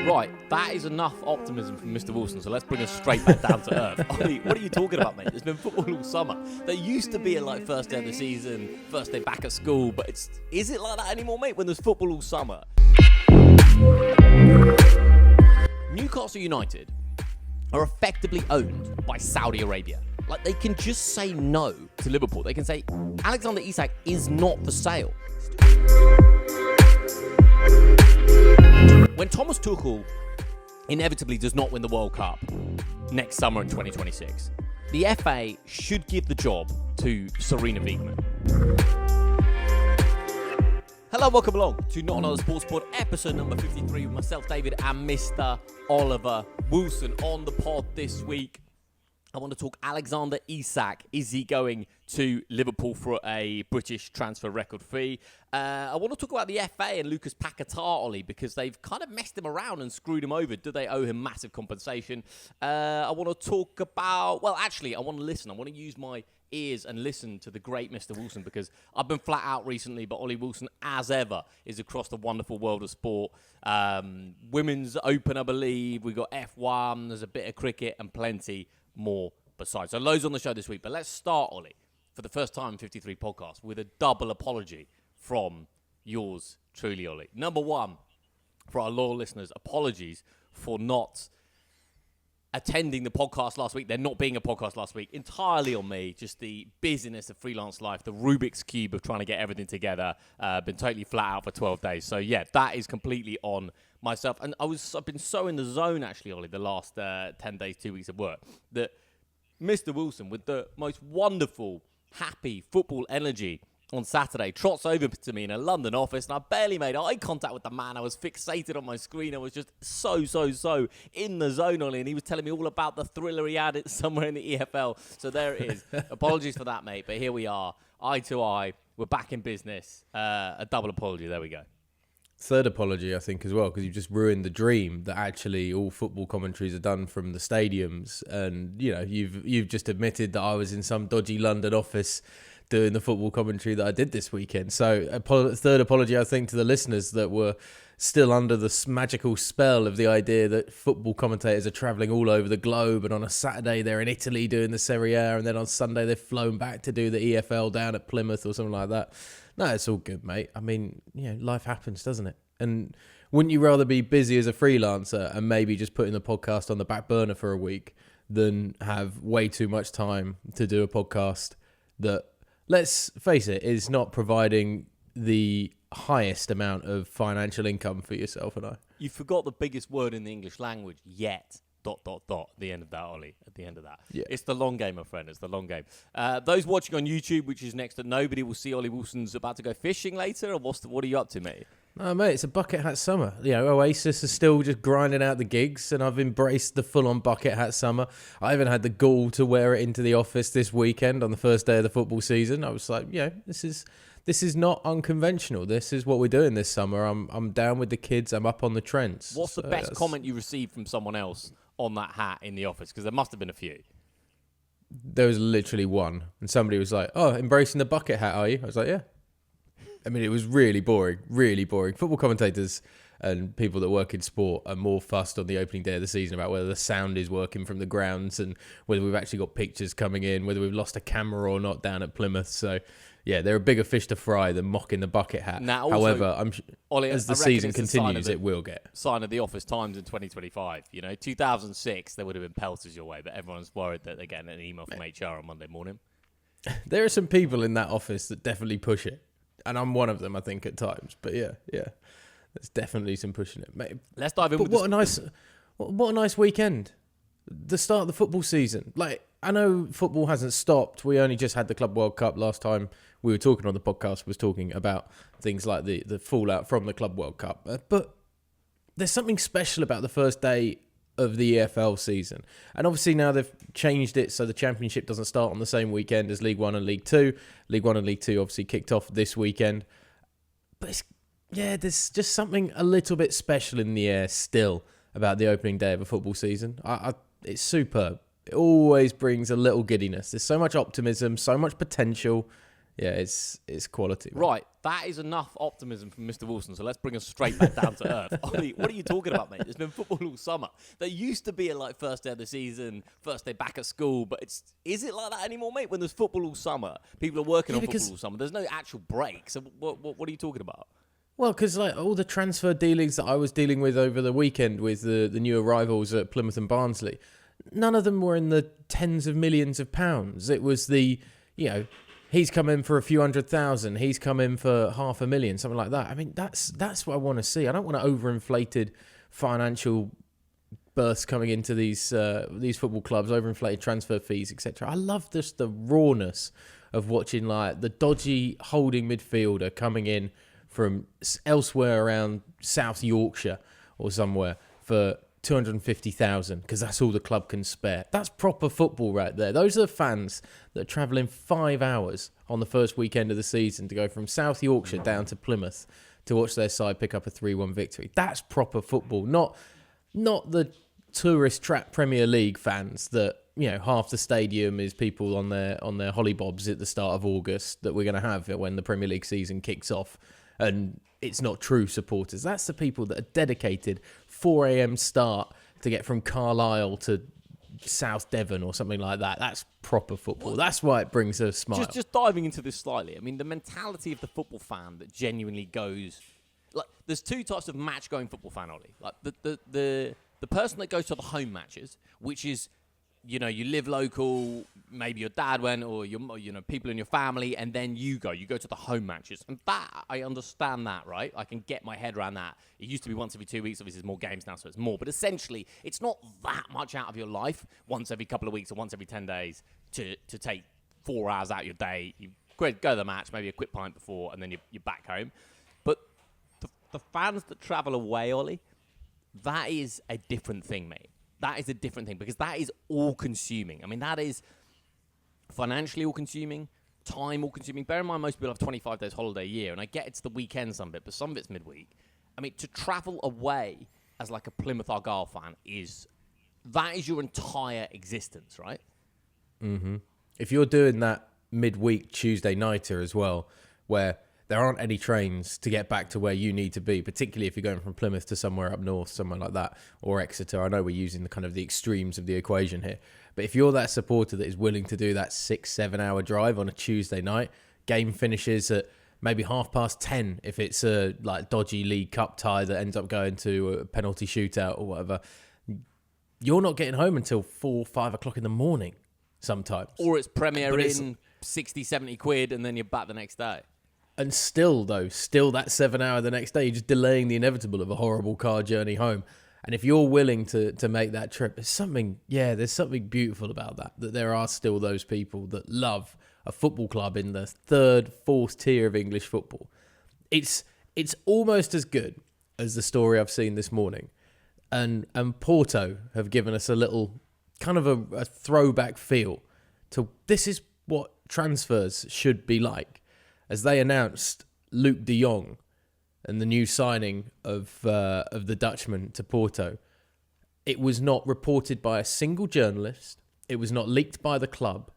Right, that is enough optimism from Mr. Wilson, so let's bring us straight back down to earth. Ollie, what are you talking about, mate? There's been football all summer. There used to be a first day of the season, first day back at school, but is it like that anymore, mate, when there's football all summer? Newcastle United are effectively owned by Saudi Arabia. They can just say no to Liverpool. They can say, Alexander Isak is not for sale. When Thomas Tuchel inevitably does not win the World Cup next summer in 2026, the FA should give the job to Serena Wiegmann. Hello, welcome along to Not Another Sports Pod, episode number 53 with myself, David, and Mr. Oliver Wilson. On the pod this week, I want to talk Alexander Isak. Is he going to Liverpool for a British transfer record fee? I want to talk about the FA and Lucas Paquetá, Ollie, because they've kind of messed him around and screwed him over. Do they owe him massive compensation? I want to talk about... Well, actually, I want to listen. I want to use my ears and listen to the great Mr. Wilson, because I've been flat out recently, but Ollie Wilson, as ever, is across the wonderful world of sport. Women's Open, I believe. We've got F1. There's a bit of cricket and plenty more besides. So loads on the show this week, but let's start, Ollie, for the first time in 53 podcasts, with a double apology from yours truly, Ollie. Number one, for our loyal listeners, apologies for not attending the podcast last week. There not being a podcast last week, entirely on me. Just the busyness of freelance life, the Rubik's Cube of trying to get everything together. Been totally flat out for 12 days. So yeah, that is completely on myself. And I've been so in the zone, actually, Ollie, the last 10 days, 2 weeks of work, that Mr. Wilson, with the most wonderful, happy football energy on Saturday, trots over to me in a London office, and I barely made eye contact with the man. I was fixated on my screen. I was just so in the zone, Ollie, and he was telling me all about the thriller he had somewhere in the EFL. So there it is. Apologies for that, mate, but here we are, eye to eye. We're back in business. A double apology. There we go. Third apology, I think, as well, because you've just ruined the dream that actually all football commentaries are done from the stadiums. And, you know, you've just admitted that I was in some dodgy London office doing the football commentary that I did this weekend. So third apology, I think, to the listeners that were still under the magical spell of the idea that football commentators are travelling all over the globe, and on a Saturday they're in Italy doing the Serie A, and then on Sunday they've flown back to do the EFL down at Plymouth or something like that. No, it's all good, mate. I mean, you know, life happens, doesn't it? And wouldn't you rather be busy as a freelancer and maybe just putting the podcast on the back burner for a week than have way too much time to do a podcast that, let's face it, is not providing the highest amount of financial income for yourself and I? You forgot the biggest word in the English language yet. ... The end of that, Ollie. At the end of that. Yeah. It's the long game, my friend. It's the long game. Those watching on YouTube, which is next to nobody, will see Ollie Wilson's about to go fishing later. Or what are you up to, mate? No, mate, it's a bucket hat summer. You know, Oasis is still just grinding out the gigs, and I've embraced the full-on bucket hat summer. I even had the gall to wear it into the office this weekend on the first day of the football season. I was like, you know, this is not unconventional. This is what we're doing this summer. I'm down with the kids. I'm up on the trends. What's the best comment you received from someone else on that hat in the office? Because there must have been a few. There was literally one, and somebody was like, "Oh, embracing the bucket hat, are you?" I was like, "Yeah." I mean, it was really boring, really boring. Football commentators and people that work in sport are more fussed on the opening day of the season about whether the sound is working from the grounds and whether we've actually got pictures coming in, whether we've lost a camera or not down at Plymouth. So, yeah, they're a bigger fish to fry than mocking the bucket hat. Now, also, however, Ollie, as the season continues, it will get. Sign of the office times in 2025. You know, 2006, there would have been pelters your way, but everyone's worried that they're getting an email from HR on Monday morning. There are some people in that office that definitely push it. And I'm one of them, I think, at times. But yeah. There's definitely some pushing it, mate. Let's dive in. But what a nice weekend. The start of the football season. Like, I know football hasn't stopped. We only just had the Club World Cup last time we were talking on the podcast, was talking about things like the fallout from the Club World Cup. But there's something special about the first day of the EFL season. And obviously now they've changed it so the Championship doesn't start on the same weekend as League One and League Two. League One and League Two obviously kicked off this weekend. But there's just something a little bit special in the air still about the opening day of a football season. It's superb. It always brings a little giddiness. There's so much optimism, so much potential. yeah, it's quality. Man. Right, that is enough optimism from Mr. Wilson, so let's bring us straight back down to earth. Ollie, what are you talking about, mate? There's been football all summer. There used to be a first day of the season, first day back at school, but is it like that anymore, mate? When there's football all summer, people are working on football all summer. There's no actual break, so what are you talking about? Well, because all the transfer dealings that I was dealing with over the weekend with the new arrivals at Plymouth and Barnsley, none of them were in the tens of millions of pounds. It was he's come in for a few 100,000. He's come in for 500,000, something like that. I mean, that's what I want to see. I don't want overinflated financial bursts coming into these football clubs, overinflated transfer fees, etc. I love just the rawness of watching the dodgy holding midfielder coming in from elsewhere around South Yorkshire or somewhere for 250,000 because that's all the club can spare. That's proper football right there. Those are the fans that are travelling 5 hours on the first weekend of the season to go from South Yorkshire down to Plymouth to watch their side pick up a 3-1 victory. That's proper football, not the tourist trap Premier League fans that half the stadium is people on their hollybobs at the start of August that we're going to have when the Premier League season kicks off. And it's not true supporters. That's the people that are dedicated 4 a.m. start to get from Carlisle to South Devon or something like that. That's proper football. That's why it brings a smile. Just diving into this slightly. I mean, the mentality of the football fan that genuinely goes... there's two types of match-going football fan, Ollie. The person that goes to the home matches, which is... you live local, maybe your dad went or people in your family, and then you go to the home matches. And that, I understand that, right? I can get my head around that. It used to be once every 2 weeks. Obviously, there's more games now, so it's more. But essentially, it's not that much out of your life once every couple of weeks or once every 10 days to take 4 hours out of your day. You go to the match, maybe a quick pint before, and then you're back home. But the fans that travel away, Ollie, that is a different thing, mate. That is a different thing because that is all-consuming. I mean, that is financially all-consuming, time all-consuming. Bear in mind, most people have 25 days holiday a year, and I get it's the weekend some bit, but some of it's midweek. I mean, to travel away as a Plymouth Argyle fan that is your entire existence, right? Mm-hmm. If you're doing that midweek Tuesday nighter as well, where there aren't any trains to get back to where you need to be, particularly if you're going from Plymouth to somewhere up north, somewhere like that, or Exeter. I know we're using the extremes of the equation here. But if you're that supporter that is willing to do that 6-7 hour drive on a Tuesday night, game finishes at maybe 10:30 if it's a dodgy League Cup tie that ends up going to a penalty shootout or whatever, you're not getting home until 4-5 o'clock in the morning sometimes. Or it's Premier in 60-70 quid and then you're back the next day. And still that 7 hour the next day, you're just delaying the inevitable of a horrible car journey home. And if you're willing to make that trip, there's something beautiful about that there are still those people that love a football club in the third, fourth tier of English football. It's almost as good as the story I've seen this morning. And Porto have given us a little kind of a throwback feel to this is what transfers should be like. As they announced Luke de Jong and the new signing of the Dutchman to Porto, it was not reported by a single journalist. It was not leaked by the club.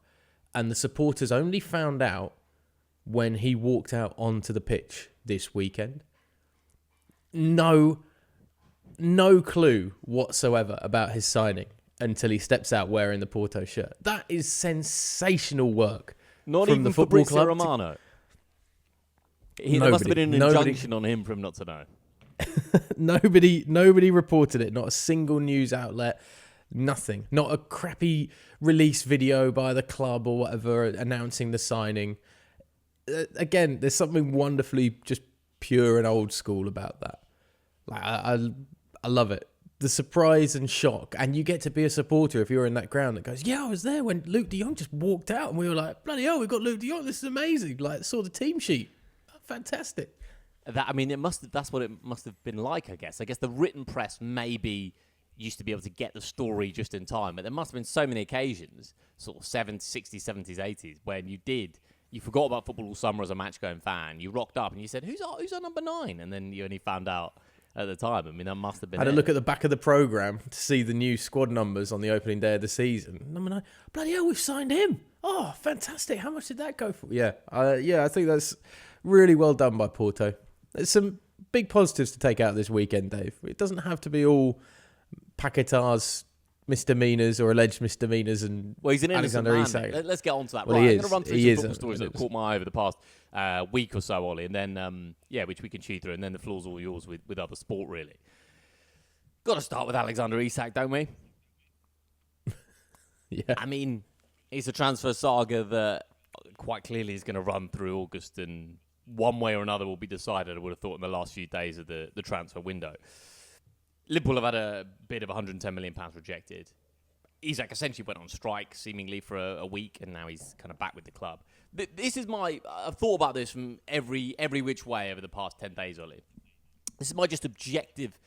And the supporters only found out when he walked out onto the pitch this weekend. No clue whatsoever about his signing until he steps out wearing the Porto shirt. That is sensational work. Not from even the football Fabrizio club Romano. There must have been an injunction on him for him not to know. Nobody reported it. Not a single news outlet. Nothing. Not a crappy release video by the club or whatever announcing the signing. Again, there's something wonderfully just pure and old school about that. I love it. The surprise and shock. And you get to be a supporter if you're in that ground that goes, yeah, I was there when Luke de Jong just walked out. And we were like, bloody hell, we've got Luke de Jong. This is amazing. Saw the team sheet. Fantastic. That's what it must have been like, I guess. I guess the written press maybe used to be able to get the story just in time, but there must have been so many occasions, sort of 60s, 70s, 80s, when you forgot about football all summer as a match-going fan. You rocked up and you said, who's our number 9? And then you only found out at the time. I mean, that must have been I had a look at the back of the programme to see the new squad numbers on the opening day of the season. And I'm like, bloody hell, we've signed him. Oh, fantastic. How much did that go for? Yeah, I think that's really well done by Porto. There's some big positives to take out this weekend, Dave. It doesn't have to be all Paquetá's misdemeanours or alleged misdemeanours and well, he's an innocent Alexander man. Isak. Let's get on to that. Well, right, he I'm is. going to run through He some football is stories that have caught my eye over the past week or so, Ollie, and then, which we can chew through, and then the floor's all yours with other sport, really. Got to start with Alexander Isak, don't we? Yeah. I mean, it's a transfer saga that quite clearly is going to run through August, and one way or another will be decided, I would have thought, in the last few days of the transfer window. Liverpool have had a bid of £110 million rejected. Isak essentially went on strike, seemingly for a week, and now he's kind of back with the club. This is I've thought about this from every which way over the past 10 days, Ollie. This is my just objective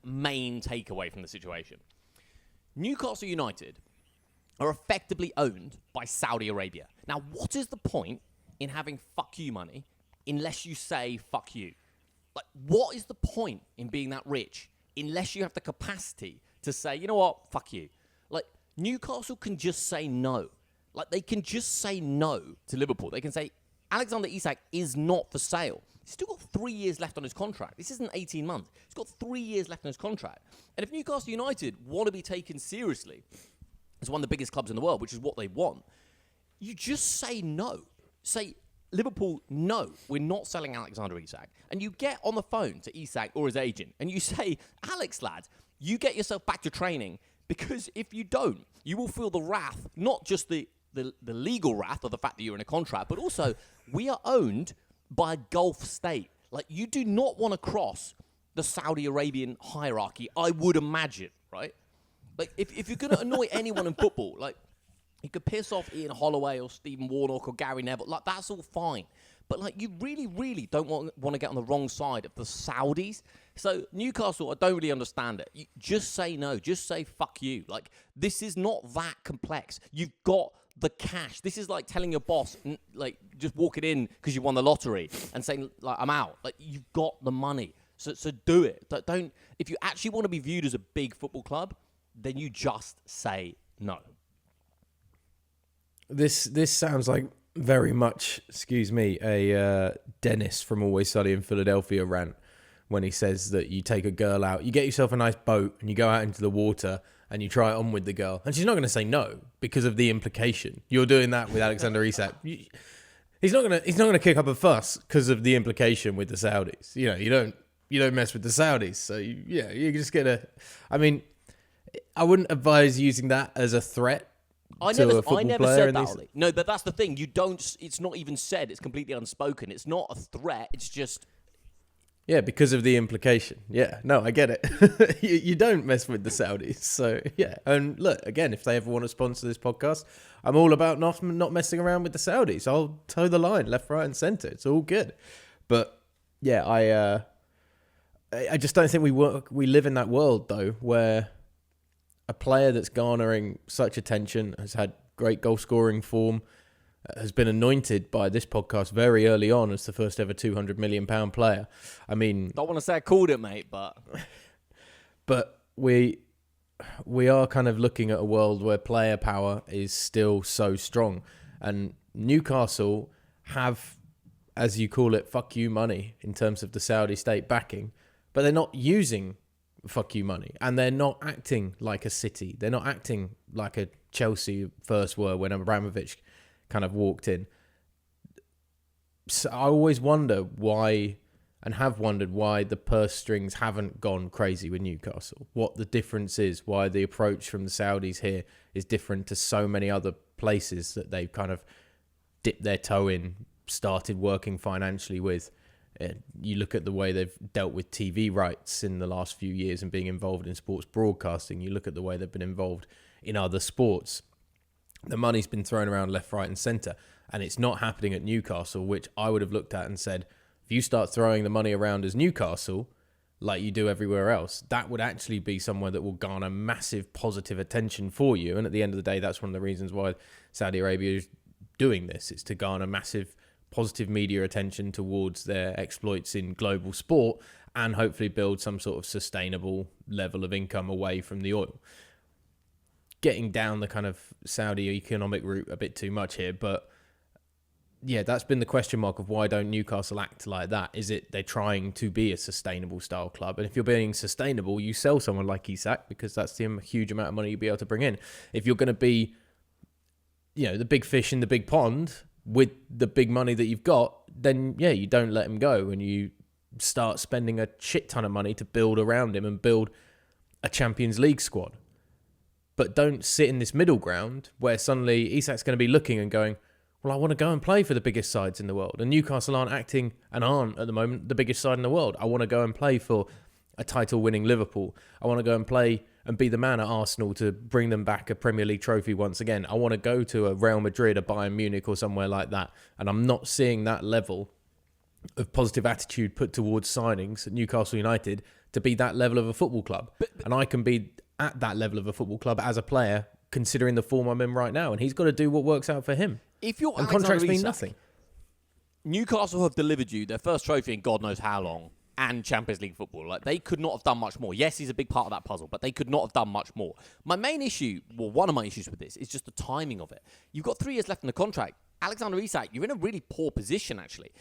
main takeaway from the situation. Newcastle United are effectively owned by Saudi Arabia. Now, what is the point in having fuck you money unless you say fuck you? Like, what is the point in being that rich unless you have the capacity to say, you know what, fuck you? Like, Newcastle can just say no. Like, they can just say no to Liverpool. They can say, Alexander Isak is not for sale. He's still got 3 years left on his contract. This isn't 18 months. He's got 3 years left on his contract. And if Newcastle United want to be taken seriously as one of the biggest clubs in the world, which is what they want, you just say no. Say, Liverpool, no, we're not selling Alexander Isak. And you get on the phone to Isak or his agent and you say, Alex, lad, you get yourself back to training, because if you don't, you will feel the wrath, not just the legal wrath of the fact that you're in a contract, but also we are owned by a Gulf state. Like, you do not want to cross the Saudi Arabian hierarchy, I would imagine, right? Like, if you're going to annoy anyone in football, like, you could piss off Ian Holloway or Stephen Warnock or Gary Neville. Like, that's all fine. But, like, you really, really don't want to get on the wrong side of the Saudis. So, Newcastle, I don't really understand it. You just say no. Just say fuck you. Like, this is not that complex. You've got the cash. This is like telling your boss, like, just walking in because you won the lottery and saying, like, I'm out. Like, you've got the money. So do it. Don't. If you actually want to be viewed as a big football club, then you just say no. This sounds like very much, a Dennis from Always Sunny in Philadelphia rant when he says that you take a girl out, you get yourself a nice boat and you go out into the water and you try it on with the girl. And she's not going to say no because of the implication. You're doing that with Alexander Isak. He's not going to kick up a fuss because of the implication with the Saudis. You know, you don't mess with the Saudis. So, you're just going to... I mean, I wouldn't advise using that as a threat. I never said that, Ollie. No, but that's the thing. You don't. It's not even said. It's completely unspoken. It's not a threat. It's just. Yeah, because of the implication. Yeah, no, I get it. you don't mess with the Saudis. So, yeah. And look, again, if they ever want to sponsor this podcast, I'm all about not messing around with the Saudis. I'll toe the line, left, right, and centre. It's all good. But, yeah, I just don't think we live in that world, though, where a player that's garnering such attention, has had great goal-scoring form, has been anointed by this podcast very early on as the first ever £200 million player. I mean... Don't want to say I called it, mate, but... But we are kind of looking at a world where player power is still so strong. And Newcastle have, as you call it, fuck you money in terms of the Saudi state backing, but they're not using fuck you money, and they're not acting like a City. They're not acting like a Chelsea first were when Abramovich kind of walked in. So I always wonder why, and have wondered why, the purse strings haven't gone crazy with Newcastle. What the difference is, why the approach from the Saudis here is different to so many other places that they've kind of dipped their toe in, started working financially with. You look at the way they've dealt with TV rights in the last few years and being involved in sports broadcasting. You look at the way they've been involved in other sports. The money's been thrown around left, right and centre, and it's not happening at Newcastle, which I would have looked at and said, if you start throwing the money around as Newcastle like you do everywhere else, that would actually be somewhere that will garner massive positive attention for you. And at the end of the day, that's one of the reasons why Saudi Arabia is doing this. It's to garner massive positive media attention towards their exploits in global sport, and hopefully build some sort of sustainable level of income away from the oil. Getting down the kind of Saudi economic route a bit too much here, but yeah, that's been the question mark of why don't Newcastle act like that? Is it they're trying to be a sustainable style club? And if you're being sustainable, you sell someone like Isak because that's the huge amount of money you'll be able to bring in. If you're going to be, the big fish in the big pond with the big money that you've got, then yeah, you don't let him go and you start spending a shit ton of money to build around him and build a Champions League squad. But don't sit in this middle ground where suddenly Isak's going to be looking and going, well, I want to go and play for the biggest sides in the world. And Newcastle aren't at the moment the biggest side in the world. I want to go and play for a title-winning Liverpool. I want to go and play and be the man at Arsenal to bring them back a Premier League trophy once again. I want to go to a Real Madrid, a Bayern Munich or somewhere like that. And I'm not seeing that level of positive attitude put towards signings at Newcastle United to be that level of a football club. And I can be at that level of a football club as a player, considering the form I'm in right now. And he's got to do what works out for him. If you're and contracts mean nothing. Newcastle have delivered you their first trophy in God knows how long and Champions League football. Like, they could not have done much more. Yes, he's a big part of that puzzle, but they could not have done much more. My main issue, one of my issues with this, is just the timing of it. You've got 3 years left in the contract. Alexander Isak, you're in a really poor position, actually.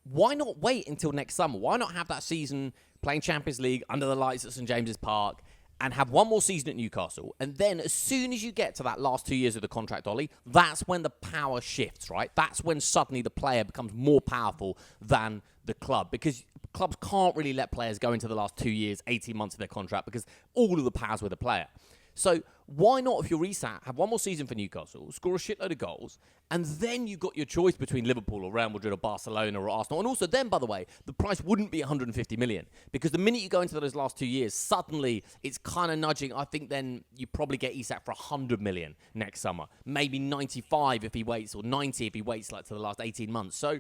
Why not wait until next summer? Why not have that season playing Champions League under the lights at St James's Park and have one more season at Newcastle? And then as soon as you get to that last 2 years of the contract, Ollie, that's when the power shifts, right? That's when suddenly the player becomes more powerful than the club, because clubs can't really let players go into the last 2 years, 18 months of their contract, because all of the power's with the player. So why not, if you're Isak, have one more season for Newcastle, score a shitload of goals, and then you've got your choice between Liverpool or Real Madrid or Barcelona or Arsenal. And also then, by the way, the price wouldn't be 150 million, because the minute you go into those last 2 years, suddenly it's kind of nudging. I think then you probably get Isak for 100 million next summer, maybe 95 if he waits, or 90 if he waits like to the last 18 months. So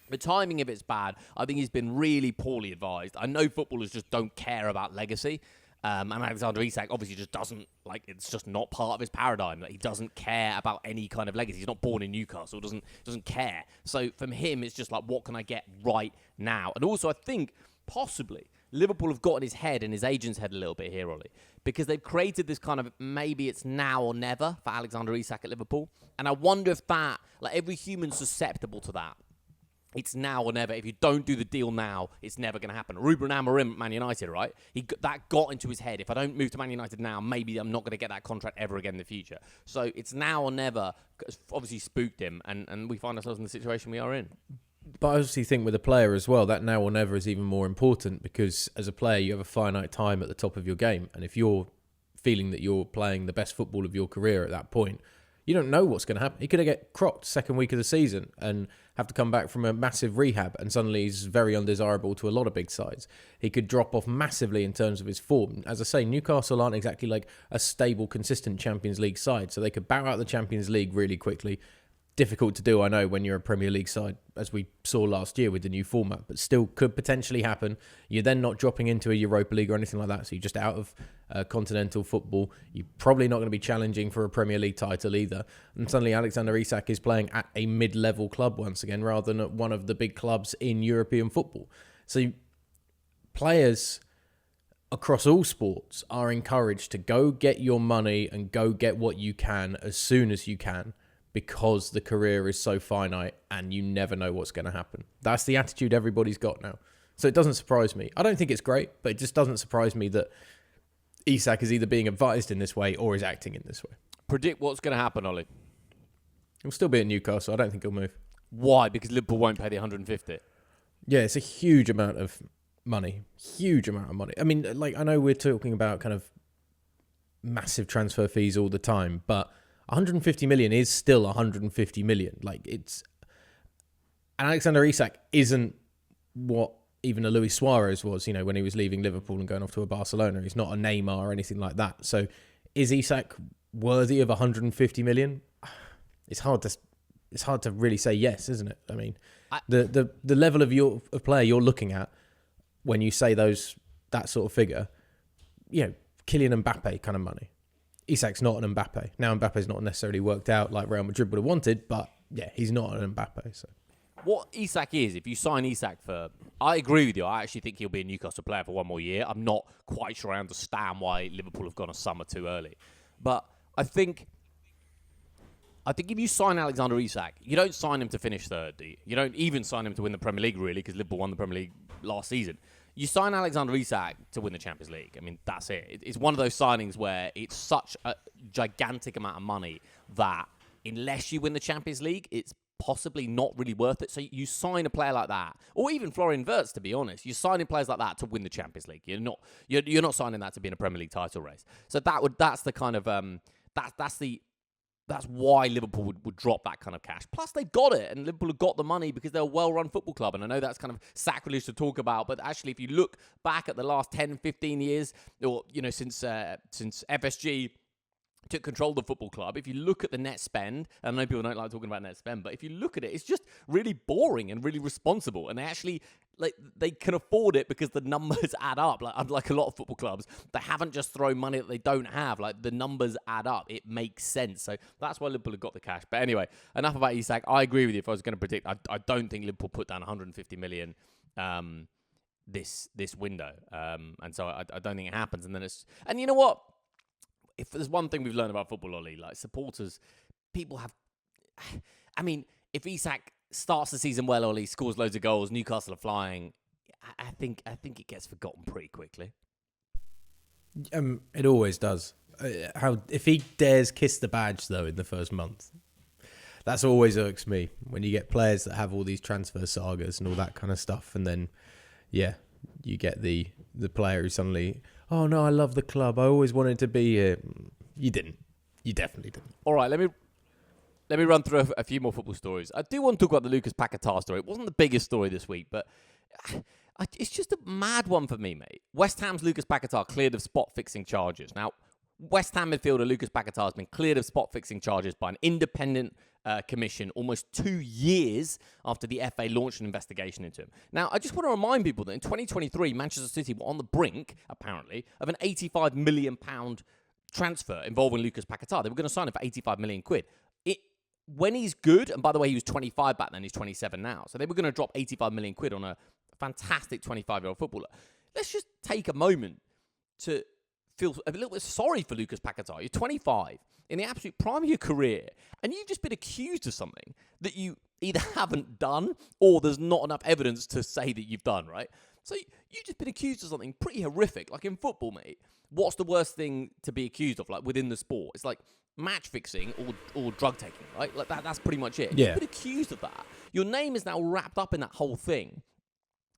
the timing of it's bad. I think he's been really poorly advised. I know footballers just don't care about legacy. And Alexander Isak obviously just doesn't, it's just not part of his paradigm. He doesn't care about any kind of legacy. He's not born in Newcastle, doesn't care. So from him, it's just what can I get right now? And also, I think possibly Liverpool have got in his head and his agent's head a little bit here, Ollie, because they've created this kind of maybe it's now or never for Alexander Isak at Liverpool. And I wonder if that, every human's susceptible to that. It's now or never. If you don't do the deal now, it's never going to happen. Ruben Amorim at Man United, right? That got into his head. If I don't move to Man United now, maybe I'm not going to get that contract ever again in the future. So it's now or never. It's obviously spooked him, and we find ourselves in the situation we are in. But I obviously think with a player as well, that now or never is even more important, because as a player, you have a finite time at the top of your game. And if you're feeling that you're playing the best football of your career at that point, you don't know what's going to happen. He could get crocked second week of the season and have to come back from a massive rehab, and suddenly he's very undesirable to a lot of big sides. He could drop off massively in terms of his form. As I say, Newcastle aren't exactly a stable, consistent Champions League side, so they could bow out the Champions League really quickly. Difficult to do, I know, when you're a Premier League side, as we saw last year with the new format, but still could potentially happen. You're then not dropping into a Europa League or anything like that, so you're just out of continental football. You're probably not going to be challenging for a Premier League title either. And suddenly Alexander Isak is playing at a mid-level club once again, rather than at one of the big clubs in European football. So players across all sports are encouraged to go get your money and go get what you can as soon as you can, because the career is so finite and you never know what's going to happen. That's the attitude everybody's got now. So it doesn't surprise me. I don't think it's great, but it just doesn't surprise me that Isak is either being advised in this way or is acting in this way. Predict what's going to happen, Ollie. He'll still be at Newcastle. I don't think he'll move. Why? Because Liverpool won't pay the 150. Yeah, it's a huge amount of money. Huge amount of money. I mean, I know we're talking about kind of massive transfer fees all the time, but 150 million is still 150 million. And Alexander Isak isn't what even a Luis Suarez was, when he was leaving Liverpool and going off to a Barcelona. He's not a Neymar or anything like that. So is Isak worthy of 150 million? It's hard to really say yes, isn't it? I mean, the level of player you're looking at when you say that sort of figure, Kylian Mbappe kind of money. Isak's not an Mbappe. Now Mbappe's not necessarily worked out like Real Madrid would have wanted, but yeah, he's not an Mbappe. So what Isak is, if you sign Isak for, I agree with you. I actually think he'll be a Newcastle player for one more year. I'm not quite sure I understand why Liverpool have gone a summer too early, but I think if you sign Alexander Isak, you don't sign him to finish third. Do you? You don't even sign him to win the Premier League, really, because Liverpool won the Premier League last season. You sign Alexander Isak to win the Champions League. I mean, that's it. It's one of those signings where it's such a gigantic amount of money that unless you win the Champions League, it's possibly not really worth it. So you sign a player like that, or even Florian Wirtz, to be honest. You're signing players like that to win the Champions League. You're not signing that to be in a Premier League title race. So that's the kind of that's why Liverpool would drop that kind of cash. Plus, they've got it, and Liverpool have got the money because they're a well-run football club. And I know that's kind of sacrilege to talk about, but actually, if you look back at the last 10, 15 years, or since FSG took control of the football club, if you look at the net spend, and I know people don't like talking about net spend, but if you look at it, it's just really boring and really responsible. And they actually, they can afford it because the numbers add up. Unlike a lot of football clubs, they haven't just thrown money that they don't have. The numbers add up. It makes sense. So that's why Liverpool have got the cash. But anyway, enough about Isak. I agree with you. If I was going to predict, I don't think Liverpool put down 150 million this window. And so I don't think it happens. And you know what? If there's one thing we've learned about football, Ollie, supporters, people have. I mean, if Isak starts the season well, Ollie scores loads of goals, Newcastle are flying. I think it gets forgotten pretty quickly. It always does. If he dares kiss the badge though in the first month, that's always irks me when you get players that have all these transfer sagas and all that kind of stuff, and then you get the player who suddenly, oh no, I love the club, I always wanted to be here. You didn't. You definitely didn't. All right, let me run through a few more football stories. I do want to talk about the Lucas Paquetá story. It wasn't the biggest story this week, but it's just a mad one for me, mate. West Ham's Lucas Paquetá cleared of spot-fixing charges. Now, West Ham midfielder Lucas Paquetá has been cleared of spot-fixing charges by an independent commission almost 2 years after the FA launched an investigation into him. Now, I just want to remind people that in 2023, Manchester City were on the brink, apparently, of an £85 million transfer involving Lucas Paquetá. They were going to sign him for 85 million quid. When he's good, and by the way, he was 25 back then, he's 27 now. So they were going to drop 85 million quid on a fantastic 25-year-old footballer. Let's just take a moment to feel a little bit sorry for Lucas Paquetá. You're 25, in the absolute prime of your career, and you've just been accused of something that you either haven't done or there's not enough evidence to say that you've done, right? So you've just been accused of something pretty horrific. Like in football, mate, what's the worst thing to be accused of, within the sport? It's like match fixing or drug taking, right? That's pretty much it. Yeah. You've been accused of that. Your name is now wrapped up in that whole thing.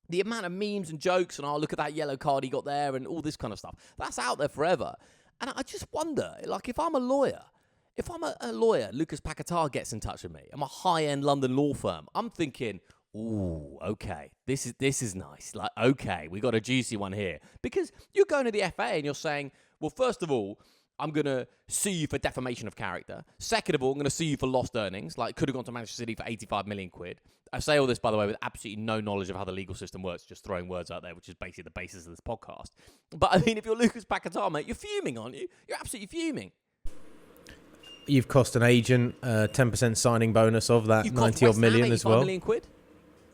The amount of memes and jokes and, oh, look at that yellow card he got there and all this kind of stuff, that's out there forever. And I just wonder, if I'm a lawyer, Lucas Paquetá gets in touch with me. I'm a high-end London law firm. I'm thinking, ooh, okay, this is nice. Okay, we got a juicy one here. Because you're going to the FA and you're saying, well, first of all, I'm going to sue you for defamation of character. Second of all, I'm going to sue you for lost earnings. Could have gone to Manchester City for 85 million quid. I say all this, by the way, with absolutely no knowledge of how the legal system works, just throwing words out there, which is basically the basis of this podcast. But, I mean, if you're Lucas Paquetá, mate, you're fuming, aren't you? You're absolutely fuming. You've cost an agent 10% signing bonus of that 90-odd million as well. 85 million quid?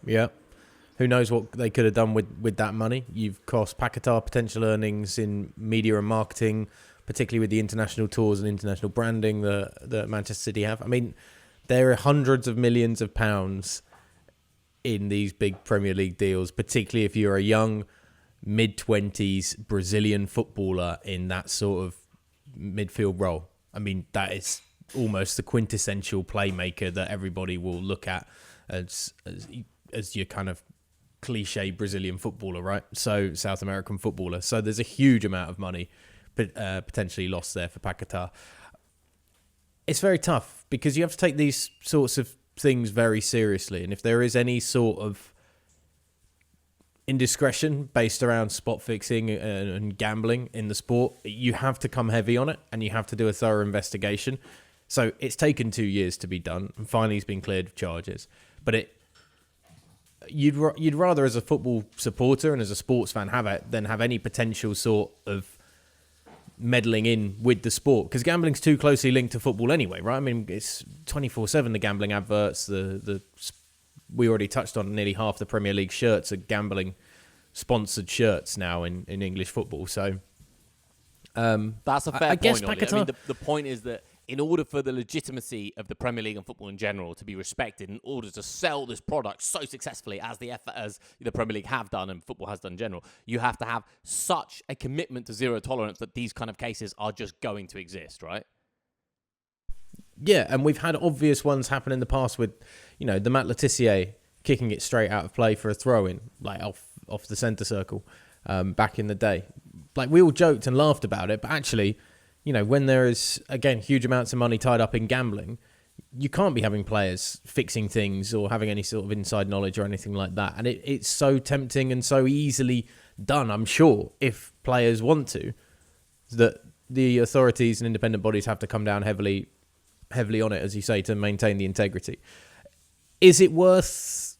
Yeah. Who knows what they could have done with that money. You've cost Paquetá potential earnings in media and marketing, particularly with the international tours and international branding that Manchester City have. I mean, there are hundreds of millions of pounds in these big Premier League deals, particularly if you're a young, mid-20s Brazilian footballer in that sort of midfield role. I mean, that is almost the quintessential playmaker that everybody will look at as your kind of cliche Brazilian footballer, right? So South American footballer. So there's a huge amount of money potentially lost there for Paquetá. It's very tough because you have to take these sorts of things very seriously, and if there is any sort of indiscretion based around spot fixing and gambling in the sport, you have to come heavy on it and you have to do a thorough investigation. So it's taken 2 years to be done, and finally he's been cleared of charges. But you'd rather, as a football supporter and as a sports fan, have it than have any potential sort of meddling in with the sport, because gambling's too closely linked to football anyway, right? I mean, it's 24/7, the gambling adverts, the we already touched on, nearly half the Premier League shirts are gambling sponsored shirts now in English football. So that's a fair I guess point. Paquetá, I mean, the point is that in order for the legitimacy of the Premier League and football in general to be respected, in order to sell this product so successfully as the Premier League have done and football has done in general, you have to have such a commitment to zero tolerance that these kind of cases are just going to exist, right? yeah, and we've had obvious ones happen in the past with, the Matt Letizia kicking it straight out of play for a throw-in, like off the centre circle, back in the day. Like, we all joked and laughed about it, but actually, when there is, again, huge amounts of money tied up in gambling, you can't be having players fixing things or having any sort of inside knowledge or anything like that. And it's so tempting and so easily done, I'm sure, if players want to, that the authorities and independent bodies have to come down heavily on it, as you say, to maintain the integrity. Is it worth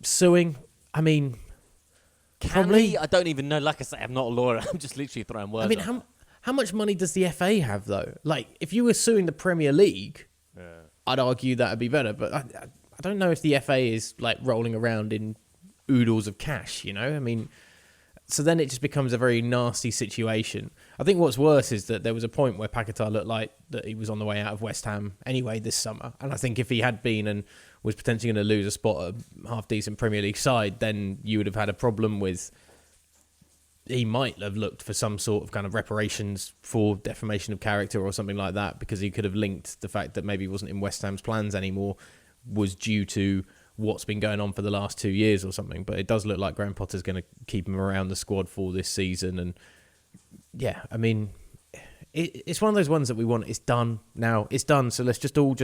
suing? I mean, probably. I don't even know. Like I say, I'm not a lawyer. I'm just literally throwing words. I mean, how much money does the FA have, though? Like, if you were suing the Premier League, I'd argue that would be better. But I don't know if the FA is, like, rolling around in oodles of cash, I mean, so then it just becomes a very nasty situation. I think what's worse is that there was a point where Paquetá looked like that he was on the way out of West Ham anyway this summer. And I think if he had been and was potentially going to lose a spot at a half-decent Premier League side, then you would have had a problem with... He might have looked for some sort of kind of reparations for defamation of character or something like that, because he could have linked the fact that maybe he wasn't in West Ham's plans anymore was due to what's been going on for the last 2 years or something. But it does look like Graham Potter's going to keep him around the squad for this season. And yeah, I mean, it's one of those ones that we want. It's done now. It's done. So let's just all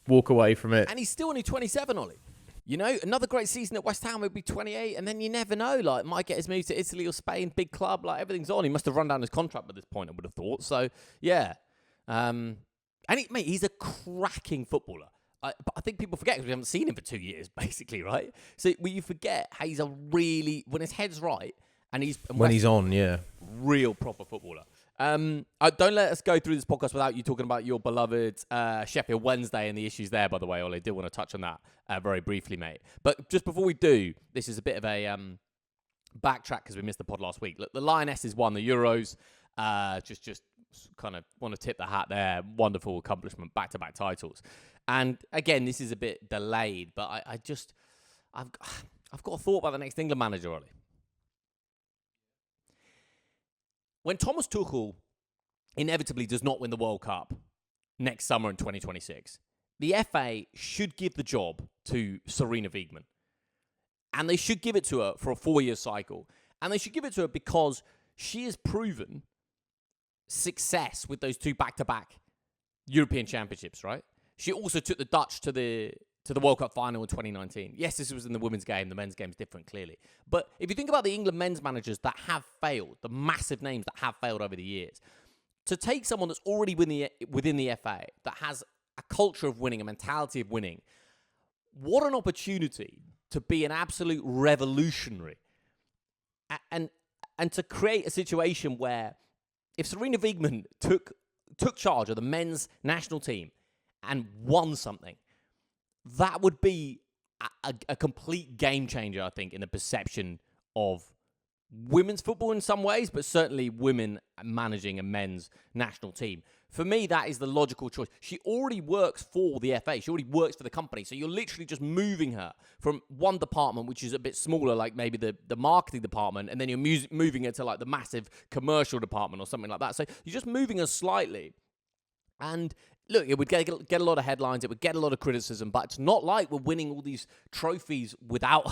walk away from it. And he's still only 27, Ollie. Another great season at West Ham would be 28, and then you never know. Like, might get his move to Italy or Spain, big club. Like, everything's on. He must have run down his contract by this point, I would have thought. So, yeah. And he's a cracking footballer. But I think people forget because we haven't seen him for 2 years, basically, right? So you forget how he's when his head's right, and when he's on, yeah, real proper footballer. Don't let us go through this podcast without you talking about your beloved Sheffield Wednesday and the issues there, by the way, Ollie. I did want to touch on that very briefly, mate. But just before we do, this is a bit of a backtrack because we missed the pod last week. Look, the Lionesses won the Euros. Just kind of want to tip the hat there. Wonderful accomplishment, back-to-back titles. And again, this is a bit delayed, but I've got a thought about the next England manager, Ollie. When Thomas Tuchel inevitably does not win the World Cup next summer in 2026, the FA should give the job to Sarina Wiegman. And they should give it to her for a 4-year cycle. And they should give it to her because she has proven success with those 2 back-to-back European Championships, right? She also took the Dutch to the World Cup final in 2019. Yes, this was in the women's game. The men's game is different, clearly. But if you think about the England men's managers that have failed, the massive names that have failed over the years, to take someone that's already within the FA, that has a culture of winning, a mentality of winning, what an opportunity to be an absolute revolutionary. And to create a situation where if Sarina Wiegman took charge of the men's national team and won something, that would be a complete game changer, I think, in the perception of women's football in some ways, but certainly women managing a men's national team. For me, that is the logical choice. She already works for the FA. She already works for the company. So you're literally just moving her from one department, which is a bit smaller, like maybe the marketing department, and then you're moving her to like the massive commercial department or something like that. So you're just moving her slightly. And look, it would get a lot of headlines. It would get a lot of criticism, but it's not like we're winning all these trophies without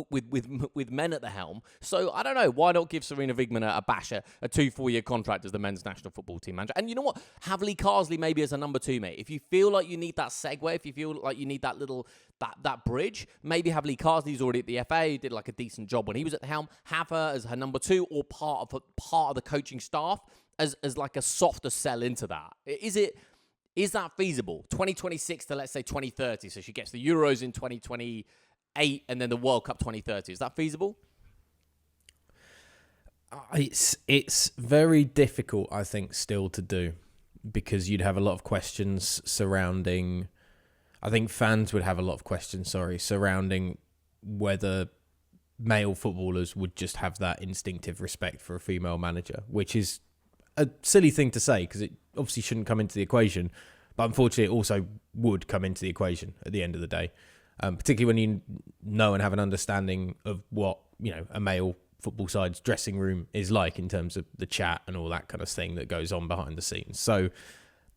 with men at the helm. So I don't know. Why not give Sarina Wiegman a basher, a 2-4-year contract as the men's national football team manager? And you know what? Have Lee Carsley maybe as a number 2, mate. If you feel like you need that segue, if you feel like you need that little that bridge, maybe have Lee Carsley, who's already at the FA, who did like a decent job when he was at the helm. Have her as her number 2 or part of the coaching staff as like a softer sell into that. Is that feasible? 2026 to, let's say, 2030. So she gets the Euros in 2028 and then the World Cup 2030. Is that feasible? It's very difficult, I think, still to do, because you'd have a lot of questions surrounding... I think fans would have a lot of questions, surrounding whether male footballers would just have that instinctive respect for a female manager, which is a silly thing to say because it obviously shouldn't come into the equation, but unfortunately it also would come into the equation at the end of the day, particularly when you know and have an understanding of what, a male football side's dressing room is like in terms of the chat and all that kind of thing that goes on behind the scenes. So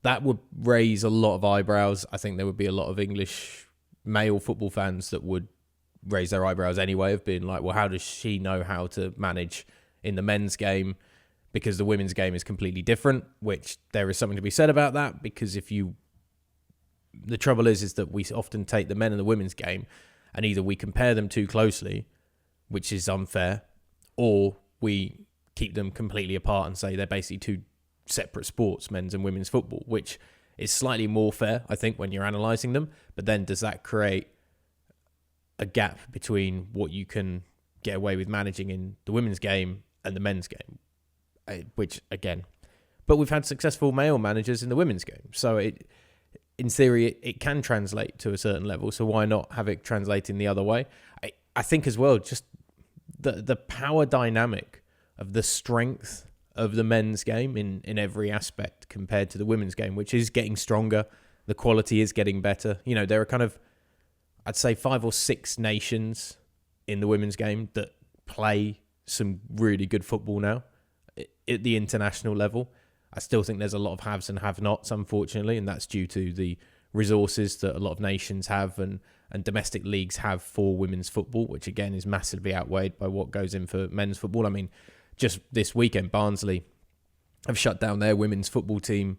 that would raise a lot of eyebrows. I think there would be a lot of English male football fans that would raise their eyebrows anyway, of being like, well, how does she know how to manage in the men's game? Because the women's game is completely different, which there is something to be said about that, because the trouble is that we often take the men and the women's game and either we compare them too closely, which is unfair, or we keep them completely apart and say they're basically two separate sports, men's and women's football, which is slightly more fair, I think, when you're analysing them. But then does that create a gap between what you can get away with managing in the women's game and the men's game? Which, again, but we've had successful male managers in the women's game. So in theory, it can translate to a certain level. So why not have it translating the other way? I think as well, just the power dynamic of the strength of the men's game in every aspect compared to the women's game, which is getting stronger. The quality is getting better. There are kind of, I'd say 5 or 6 nations in the women's game that play some really good football now at the international level. I still think there's a lot of haves and have-nots, unfortunately, and that's due to the resources that a lot of nations have and domestic leagues have for women's football, which again is massively outweighed by what goes in for men's football. I mean, just this weekend, Barnsley have shut down their women's football team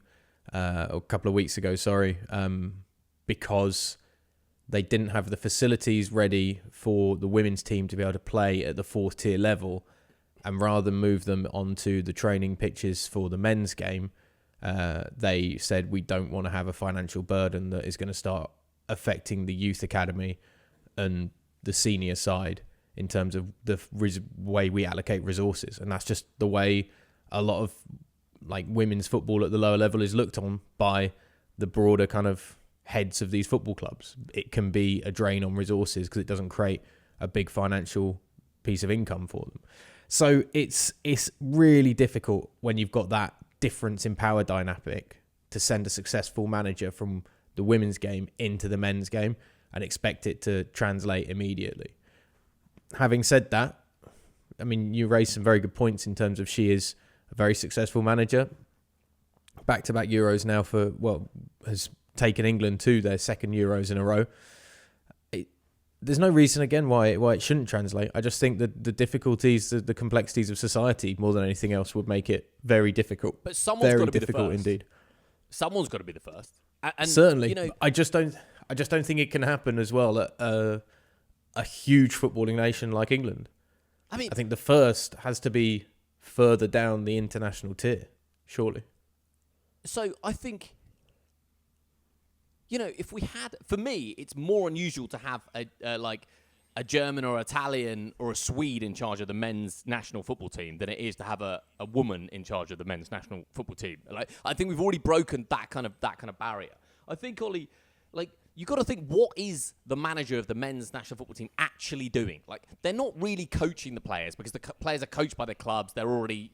a couple of weeks ago, because they didn't have the facilities ready for the women's team to be able to play at the 4th tier level. And rather than move them onto the training pitches for the men's game, they said, we don't want to have a financial burden that is going to start affecting the youth academy and the senior side in terms of the way we allocate resources. And that's just the way a lot of women's football at the lower level is looked on by the broader kind of heads of these football clubs. It can be a drain on resources because it doesn't create a big financial piece of income for them. So it's really difficult when you've got that difference in power dynamic to send a successful manager from the women's game into the men's game and expect it to translate immediately. Having said that, I mean, you raised some very good points in terms of she is a very successful manager. Back-to-back Euros now has taken England to their 2nd Euros in a row. There's no reason, again, why it shouldn't translate. I just think that the difficulties, the complexities of society, more than anything else, would make it very difficult. But someone's got to be the first. Indeed. Someone's got to be the first. And certainly, I just don't think it can happen as well at a huge footballing nation like England. I think the first has to be further down the international tier, surely. So I think, if we had, for me, it's more unusual to have a German or Italian or a Swede in charge of the men's national football team than it is to have a woman in charge of the men's national football team. I think we've already broken that kind of barrier. I think, Ollie, you got to think, what is the manager of the men's national football team actually doing? They're not really coaching the players because the players are coached by their clubs. They're already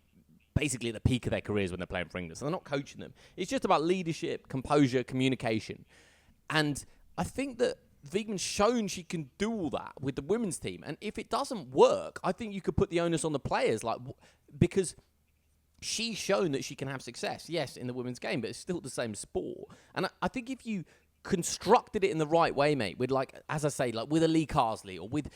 basically at the peak of their careers when they're playing for England. So they're not coaching them. It's just about leadership, composure, communication. And I think that Wiegmann's shown she can do all that with the women's team. And if it doesn't work, I think you could put the onus on the players, because she's shown that she can have success, yes, in the women's game, but it's still the same sport. And I think if you constructed it in the right way, mate, with as I say, with a Lee Carsley or with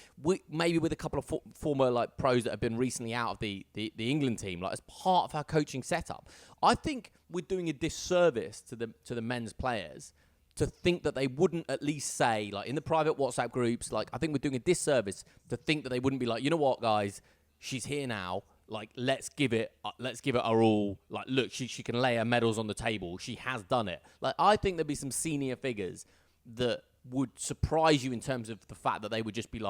maybe with a couple of former pros that have been recently out of the England team, as part of her coaching setup, I think we're doing a disservice to the men's players to think that they wouldn't at least say, in the private WhatsApp groups, I think we're doing a disservice to think that they wouldn't be you know what, guys, she's here now. Let's give it our all. Look, she can lay her medals on the table. She has done it. I think there'd be some senior figures that would surprise you in terms of the fact that they would just be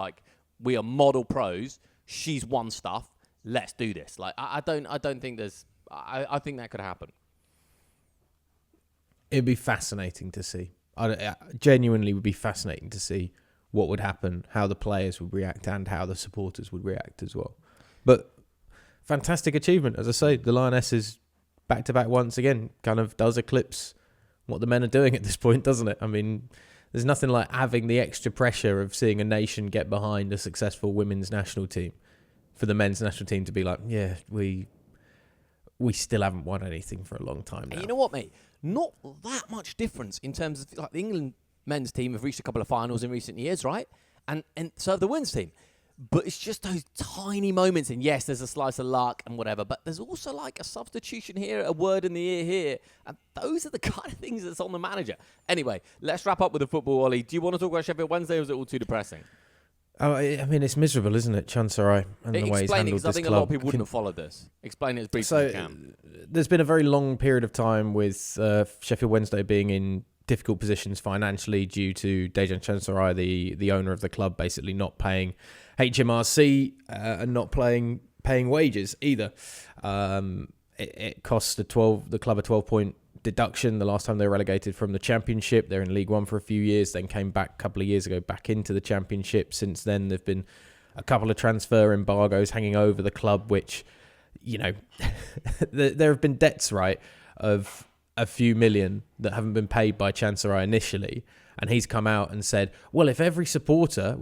we are model pros. She's won stuff. Let's do this. I don't think there's. I think that could happen. It'd be fascinating to see. I genuinely would be fascinating to see what would happen, how the players would react, and how the supporters would react as well. But fantastic achievement, as I say. The Lionesses back-to-back once again kind of does eclipse what the men are doing at this point, doesn't it? I mean, there's nothing like having the extra pressure of seeing a nation get behind a successful women's national team for the men's national team to be like, yeah, we still haven't won anything for a long time now. And you know what, mate? Not that much difference in terms of, like, the England men's team have reached a couple of finals in recent years, right? And so have the women's team. But it's just those tiny moments. And yes, there's a slice of luck and whatever, but there's also like a substitution here, a word in the ear here. And those are the kind of things that's on the manager. Anyway, let's wrap up with the football, Ollie. Do you want to talk about Sheffield Wednesday, or is it all too depressing? I mean, it's miserable, isn't it, Chancerai, and the way he's handled this I think club. A lot of people wouldn't have followed this. Explain it as briefly as you can. There's been a very long period of time with Sheffield Wednesday being in difficult positions financially due to Dejan Chancerai, the owner of the club, basically not paying HMRC and not paying wages either. It cost the club a 12-point deduction the last time they were relegated from the Championship. They're in League One for a few years, then came back a couple of years ago back into the Championship. Since then, there've been a couple of transfer embargoes hanging over the club, which, you know, there have been debts, right, of a few million that haven't been paid by Chancerai initially. And he's come out and said, well, if every supporter,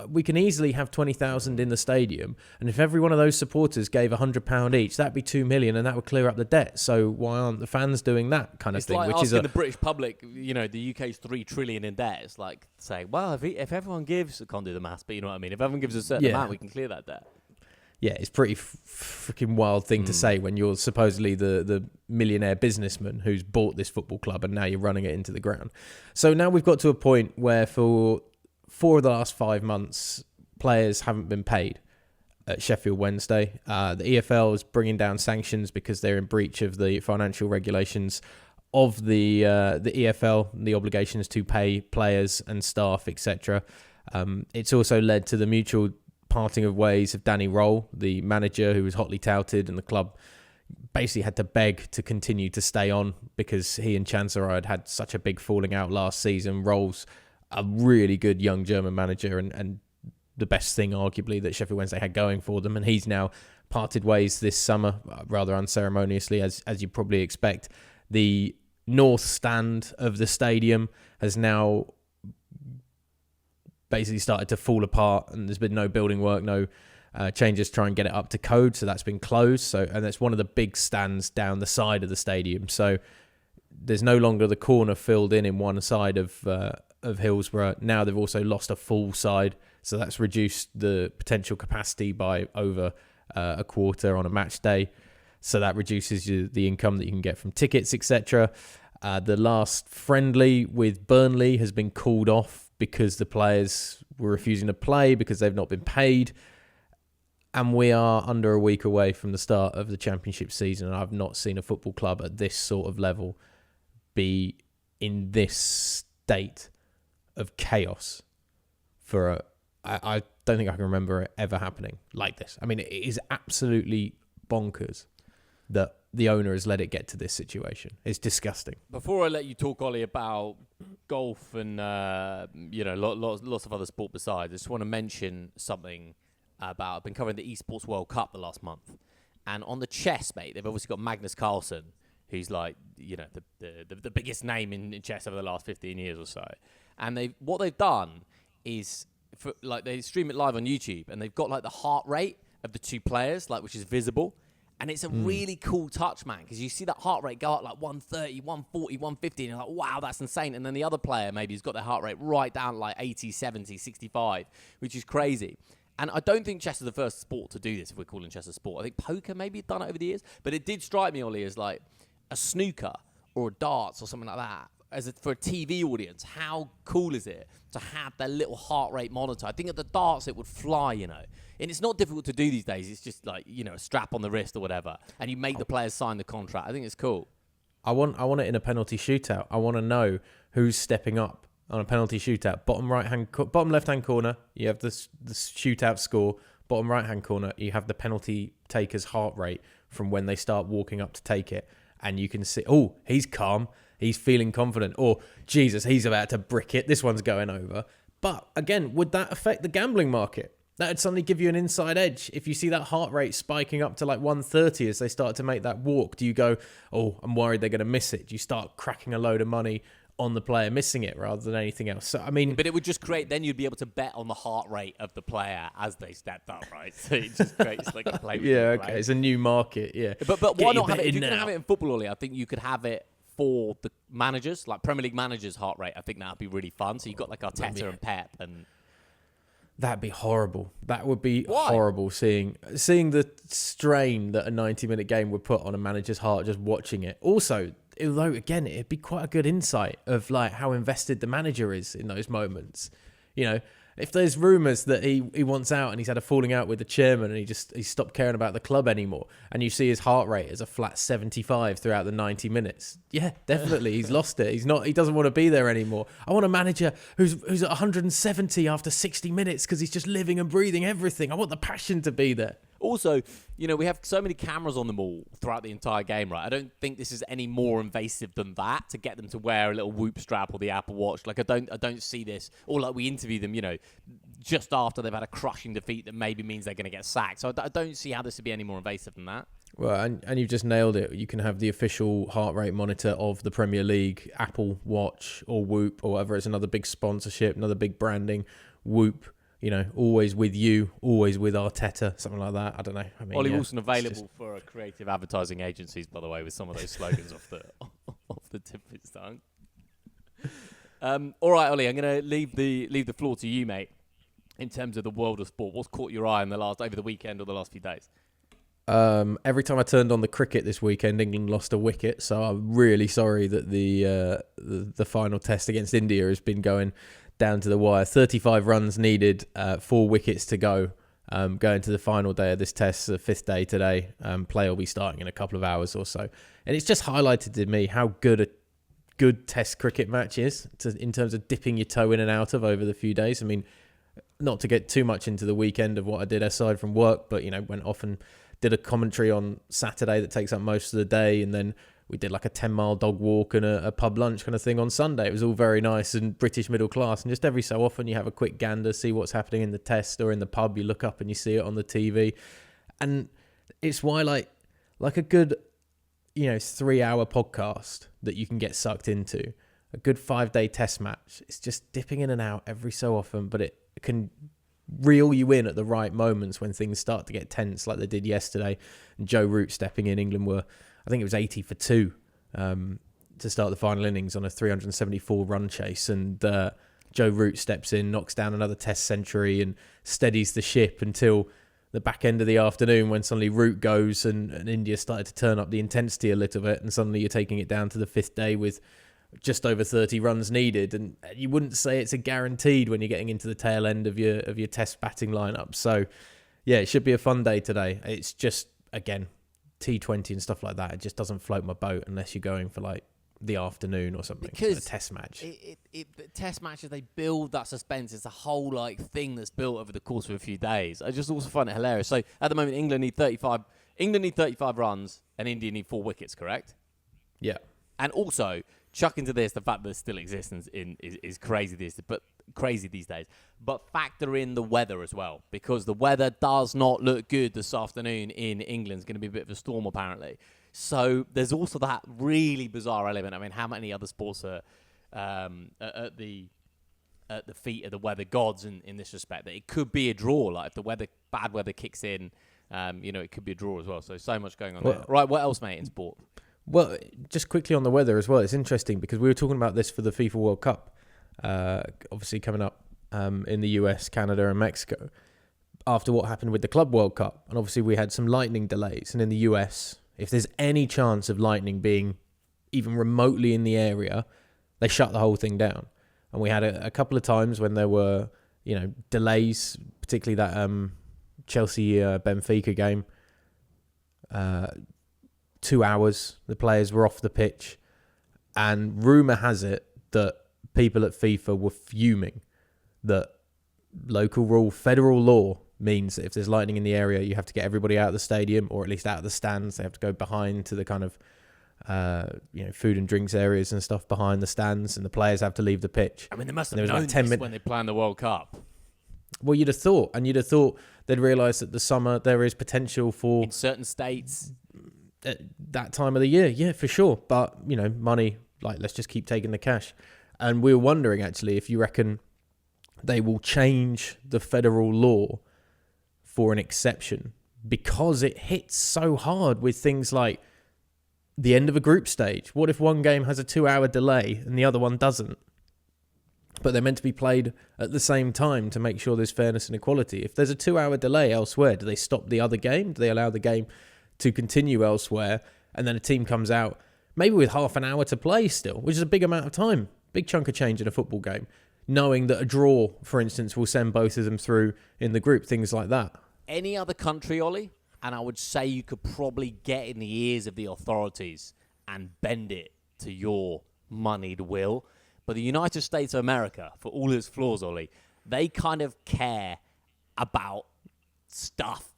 we can easily have 20,000 in the stadium. And if every one of those supporters gave £100 each, that'd be 2 million and that would clear up the debt. So why aren't the fans doing that kind of thing? It's like which asking is the British public, you know, the UK's 3 trillion in debt. It's like saying, well, if everyone gives, I can't do the maths, but you know what I mean? If everyone gives a certain amount, we can clear that debt. Yeah, it's pretty freaking wild thing to say when you're supposedly the millionaire businessman who's bought this football club and now you're running it into the ground. So now we've got to a point where for 4 of the last 5 months, players haven't been paid at Sheffield Wednesday. The EFL is bringing down sanctions because they're in breach of the financial regulations of the EFL, the obligations to pay players and staff, etc. It's also led to the mutual parting of ways of Danny Roll, the manager who was hotly touted, and the club basically had to beg to continue to stay on because he and Chancerai had such a big falling out last season. Roll's a really good young German manager and the best thing arguably that Sheffield Wednesday had going for them, and he's now parted ways this summer rather unceremoniously, as you probably expect. The north stand of the stadium has now basically started to fall apart, and there's been no building work, no changes to try and get it up to code, so that's been closed. And that's one of the big stands down the side of the stadium. So there's no longer the corner filled in one side of Hillsborough. Now they've also lost a full side, so that's reduced the potential capacity by over a quarter on a match day. So that reduces the income that you can get from tickets, etc. The last friendly with Burnley has been called off because the players were refusing to play because they've not been paid. And we are under a week away from the start of the Championship season, and I've not seen a football club at this sort of level be in this state of chaos for I don't think I can remember it ever happening like this. I mean, it is absolutely bonkers that the owner has let it get to this situation. It's disgusting. Before I let you talk, Ollie, about golf and lots of other sport besides, I just want to mention something about, I've been covering the Esports World Cup the last month, and on the chess, mate, they've obviously got Magnus Carlsen, who's like, you know, the biggest name in chess over the last 15 years or so. And what they've done is they stream it live on YouTube, and they've got like the heart rate of the two players, like, which is visible. And it's a really cool touch, man, because you see that heart rate go up like 130, 140, 150, and you're like, wow, that's insane. And then the other player maybe has got their heart rate right down like 80, 70, 65, which is crazy. And I don't think chess is the first sport to do this, if we're calling chess a sport. I think poker maybe done it over the years. But it did strike me, Ollie, as like a snooker or a darts or something like that. For a TV audience, how cool is it to have their little heart rate monitor? I think at the darts it would fly, you know. And it's not difficult to do these days. It's just like, you know, a strap on the wrist or whatever, and you make the players sign the contract. I think it's cool. I want it in a penalty shootout. I want to know who's stepping up on a penalty shootout. Bottom left-hand corner, you have the shootout score. Bottom right-hand corner, you have the penalty taker's heart rate from when they start walking up to take it. And you can see, oh, he's calm. he's feeling confident, or Jesus, he's about to brick it, this one's going over. But again, would that affect the gambling market? That would suddenly give you an inside edge. If you see that heart rate spiking up to like 130 as they start to make that walk, do you go, oh, I'm worried they're going to miss it? Do you start cracking a load of money on the player missing it rather than anything else? So, I mean... But it would just create... Then you'd be able to bet on the heart rate of the player as they stepped up, right? So it just creates like a play. Yeah, okay. It's a new market, yeah. But why not have it? If you're going to have it in football, Ollie, I think you could have it for the managers, like Premier League managers' heart rate. I think that would be really fun. So you've got like Arteta and Pep and... That'd be horrible. That would be horrible, seeing the strain that a 90-minute game would put on a manager's heart just watching it. Also, although, again, it'd be quite a good insight of like how invested the manager is in those moments. You know, if there's rumours that he wants out and he's had a falling out with the chairman and he stopped caring about the club anymore, and you see his heart rate as a flat 75 throughout the 90 minutes, yeah, definitely he's lost it. He doesn't want to be there anymore. I want a manager who's at 170 after 60 minutes because he's just living and breathing everything. I want the passion to be there. Also, you know, we have so many cameras on them all throughout the entire game, right? I don't think this is any more invasive than that to get them to wear a little Whoop strap or the Apple Watch. Like, I don't see this. Or like we interview them, you know, just after they've had a crushing defeat that maybe means they're going to get sacked. So I don't see how this would be any more invasive than that. Well, and you've just nailed it. You can have the official heart rate monitor of the Premier League, Apple Watch or Whoop or whatever. It's another big sponsorship, another big branding. Whoop. You know, always with you, always with Arteta, something like that. I don't know. I mean, Ollie Wilson available for creative advertising agencies, by the way, with some of those slogans off the tip of his tongue. All right, Ollie, I'm going to leave the floor to you, mate. In terms of the world of sport, what's caught your eye over the weekend or the last few days? Every time I turned on the cricket this weekend, England lost a wicket. So I'm really sorry that the final test against India has been going down to the wire. 35 runs needed, 4 wickets to go. Going to the final day of this test, the 5th day today. Play will be starting in a couple of hours or so. And it's just highlighted to me how good a good test cricket match is in terms of dipping your toe in and out of over the few days. I mean, not to get too much into the weekend of what I did aside from work, but, you know, went off and did a commentary on Saturday that takes up most of the day, and then we did like a 10-mile dog walk and a pub lunch kind of thing on Sunday. It was all very nice and British middle class. And just every so often you have a quick gander, see what's happening in the test or in the pub. You look up and you see it on the TV. And it's why like a good, 3-hour podcast that you can get sucked into, a good 5-day test match, it's just dipping in and out every so often, but it can reel you in at the right moments when things start to get tense like they did yesterday. And Joe Root stepping in. England were, I think it was 80 for 2 to start the final innings on a 374 run chase, and Joe Root steps in, knocks down another test century and steadies the ship until the back end of the afternoon, when suddenly Root goes and India started to turn up the intensity a little bit, and suddenly you're taking it down to the 5th day with just over 30 runs needed. And you wouldn't say it's a guaranteed when you're getting into the tail end of your test batting lineup. So yeah, it should be a fun day today. It's just, again, T20 and stuff like that, it just doesn't float my boat unless you're going for like the afternoon or something. Because a test match. Test matches, they build that suspense. It's a whole like thing that's built over the course of a few days. I just also find it hilarious. So at the moment, England need 35 runs and India need 4 wickets, correct? Yeah. And also, chuck into this the fact that still existence is crazy these days. But factor in the weather as well, because the weather does not look good this afternoon in England. It's going to be a bit of a storm apparently. So there's also that really bizarre element. I mean, how many other sports are at the feet of the weather gods in this respect, that it could be a draw? Like if the bad weather kicks in, it could be a draw as well. So much going on there. Right, what else, mate, in sport? Well, just quickly on the weather as well, it's interesting because we were talking about this for the FIFA World Cup, obviously coming up in the US, Canada and Mexico, after what happened with the Club World Cup. And obviously we had some lightning delays. And in the US, if there's any chance of lightning being even remotely in the area, they shut the whole thing down. And we had a couple of times when there were, delays, particularly that Chelsea-Benfica game. 2 hours, the players were off the pitch, and rumour has it that people at FIFA were fuming that federal law means that if there's lightning in the area, you have to get everybody out of the stadium, or at least out of the stands. They have to go behind to the kind of food and drinks areas and stuff behind the stands, and the players have to leave the pitch. I mean, they must have And there was known like 10 this minutes. when they planned the World Cup. Well, you'd have thought they'd realise that the summer there is potential for In certain states. that time of the year. Yeah, for sure. But, money, let's just keep taking the cash. And we were wondering, actually, if you reckon they will change the federal law for an exception, because it hits so hard with things like the end of a group stage. What if one game has a 2-hour delay and the other one doesn't? But they're meant to be played at the same time to make sure there's fairness and equality. If there's a 2-hour delay elsewhere, do they stop the other game? Do they allow the game to continue elsewhere? And then a team comes out, maybe with half an hour to play still, which is a big amount of time. Big chunk of change in a football game. Knowing that a draw, for instance, will send both of them through in the group, things like that. Any other country, Ollie, and I would say you could probably get in the ears of the authorities and bend it to your moneyed will. But the United States of America, for all its flaws, Ollie, they kind of care about stuff.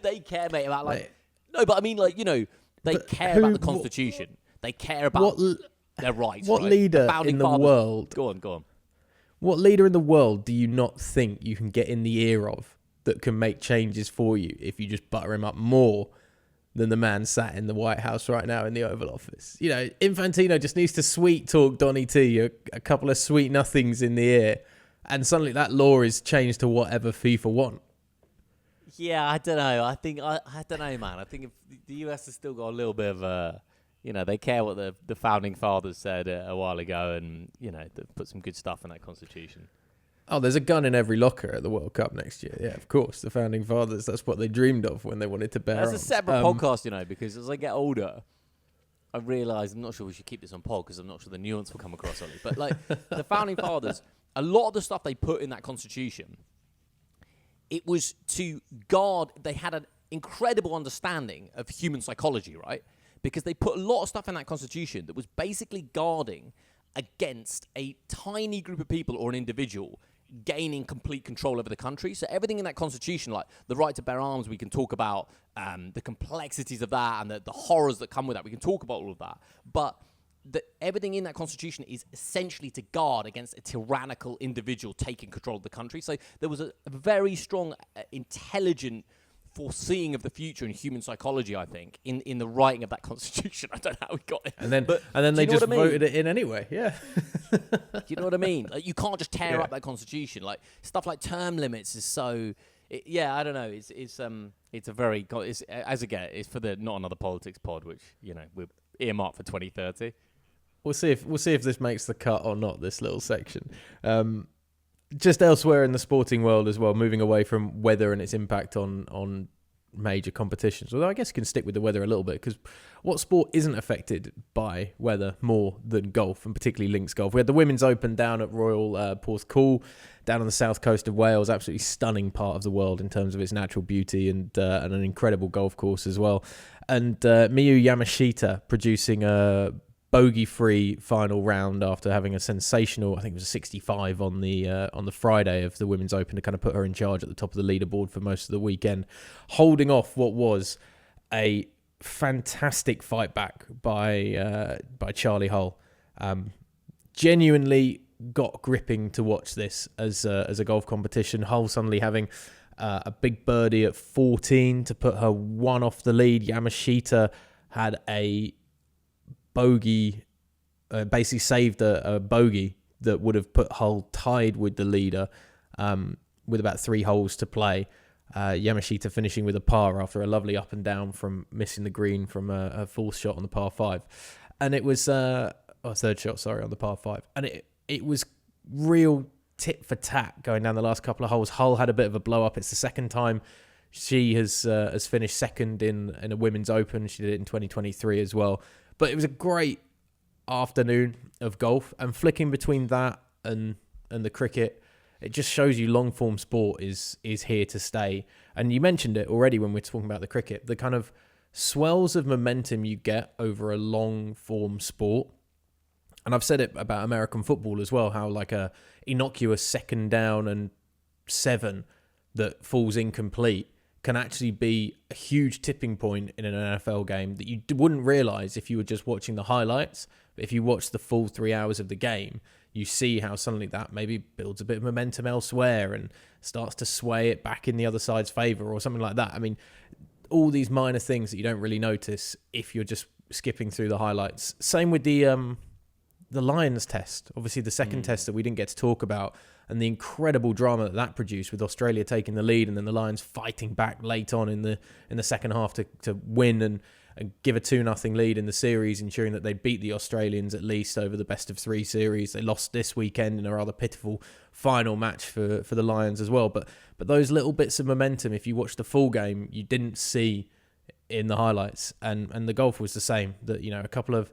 They care, mate, about No, but I mean, they care about the Constitution. They care about their rights. What right? leader the in the world? Go on. What leader in the world do you not think you can get in the ear of that can make changes for you if you just butter him up more than the man sat in the White House right now in the Oval Office? Infantino just needs to sweet talk Donny T a couple of sweet nothings in the ear, and suddenly that law is changed to whatever FIFA want. Yeah, I don't know. I don't know, man. I think if the US has still got a little bit of they care what the founding fathers said a while ago, and they put some good stuff in that constitution. Oh, there's a gun in every locker at the World Cup next year. Yeah, of course. The founding fathers, that's what they dreamed of when they wanted to bear arms. That's a separate podcast, because as I get older, I realise, I'm not sure we should keep this on pod because I'm not sure the nuance will come across on it. But the founding fathers, a lot of the stuff they put in that constitution, it was to guard. They had an incredible understanding of human psychology, right? Because they put a lot of stuff in that constitution that was basically guarding against a tiny group of people or an individual gaining complete control over the country. So everything in that constitution, like the right to bear arms, we can talk about the complexities of that and the horrors that come with that. We can talk about all of that. But everything in that constitution is essentially to guard against a tyrannical individual taking control of the country. So there was a very strong, intelligent foreseeing of the future in human psychology, I think, in the writing of that constitution. I don't know how we got it. And then they just voted it in anyway. Yeah. Do you know what I mean? You can't just tear up that constitution. Stuff like term limits is so. I don't know. It's a very. It's for the Not Another Politics pod, which we're earmarked for 2030. We'll see if this makes the cut or not. This little section. Just elsewhere in the sporting world as well, moving away from weather and its impact on major competitions. Although I guess you can stick with the weather a little bit, because what sport isn't affected by weather more than golf, and particularly links golf? We had the Women's Open down at Royal Porthcawl, down on the south coast of Wales. Absolutely stunning part of the world in terms of its natural beauty and an incredible golf course as well. And Miyu Yamashita producing a bogey-free final round after having a sensational, I think it was a 65 on the Friday of the Women's Open to kind of put her in charge at the top of the leaderboard for most of the weekend, holding off what was a fantastic fight back by Charlie Hull. Genuinely got gripping to watch this as a golf competition. Hull suddenly having a big birdie at 14 to put her one off the lead. Yamashita had a bogey, basically saved a bogey that would have put Hull tied with the leader with about 3 holes to play. Yamashita finishing with a par after a lovely up and down from missing the green from a fourth shot on the par 5. And it was third shot, sorry, on the par 5. And it was real tit for tat going down the last couple of holes. Hull had a bit of a blow up. It's the second time she has finished second in a Women's Open. She did it in 2023 as well. But it was a great afternoon of golf, and flicking between that and the cricket, it just shows you long form sport is here to stay. And you mentioned it already when we were talking about the cricket, the kind of swells of momentum you get over a long form sport. And I've said it about American football as well, how like a innocuous second down and 7 that falls incomplete can actually be a huge tipping point in an NFL game that you wouldn't realise if you were just watching the highlights. But if you watch the full 3 hours of the game, you see how suddenly that maybe builds a bit of momentum elsewhere and starts to sway it back in the other side's favour or something like that. I mean, all these minor things that you don't really notice if you're just skipping through the highlights. Same with the Lions test, obviously the second test that we didn't get to talk about, and the incredible drama that produced with Australia taking the lead and then the Lions fighting back late on in the second half to win and give a 2-0 lead in the series, ensuring that they beat the Australians at least over the best of 3 series. They lost this weekend in a rather pitiful final match for the Lions as well. But those little bits of momentum, if you watch the full game, you didn't see in the highlights. And the golf was the same. That, you know, a couple of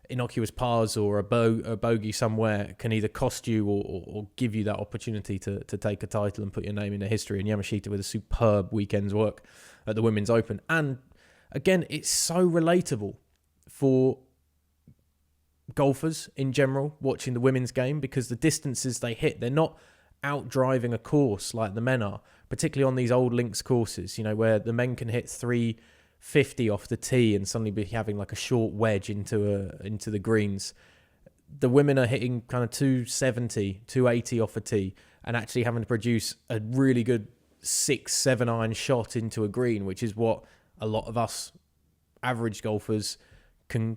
innocuous pars or a bogey somewhere can either cost you or give you that opportunity to take a title and put your name in the history. And Yamashita with a superb weekend's work at the Women's Open. And again, it's so relatable for golfers in general watching the women's game, because the distances they hit, they're not out driving a course like the men are, particularly on these old links courses, you know, where the men can hit 350 off the tee and suddenly be having like a short wedge into the greens. The women are hitting kind of 270, 280 off a tee and actually having to produce a really good 6-7 iron shot into a green, which is what a lot of us average golfers can